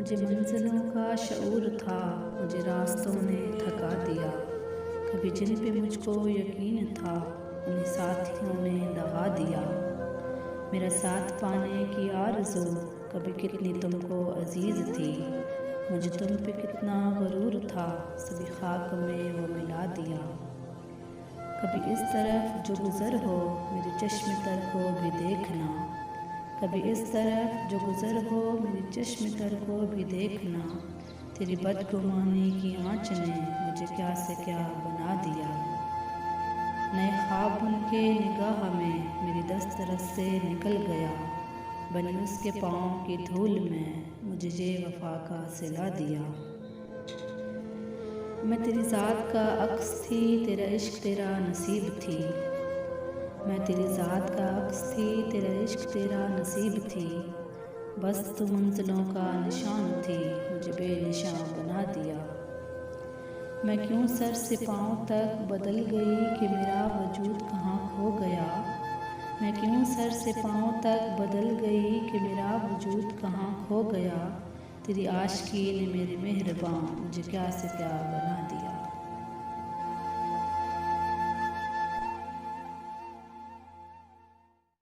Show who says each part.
Speaker 1: मुझे मंजिलों का शऊर था, मुझे रास्तों ने थका दिया। कभी जिन पे मुझको यकीन था, उन्हें साथियों ने दगा दिया। मेरा साथ पाने की आरज़ू कभी कितनी तुमको अजीज़ थी, मुझे तुम पे कितना गुरूर था, सभी खाक में वो मिला दिया। कभी इस तरफ जो गुज़र हो मेरे चश्म तर को भी देखना, कभी इस तरफ जो गुज़र हो मेरी चश्म तर को भी देखना। तेरी बदगुमानी की आँच ने मुझे क्या से क्या बना दिया। नए ख्वाब उनके निगाह में मेरी दस्तरस से निकल गया, बनी उसके पाँव की धूल में मुझे ये वफ़ा का सिला दिया। मैं तेरी ज़ात का अक्स थी, तेरा इश्क तेरा नसीब थी। मैं तेरी ज़ात का अक्स थी, तेरा इश्क तेरा नसीब थी। बस तू मंजिलों का निशान थी, मुझे बेनिशान बना दिया। मैं क्यों सर से पाँव तक बदल गई कि मेरा वजूद कहाँ खो गया। मैं क्यों सर से पाँव तक बदल गई कि मेरा वजूद कहाँ खो गया। तेरी आशिकी ने मेरे मेहरबान मुझे क्या से क्या बना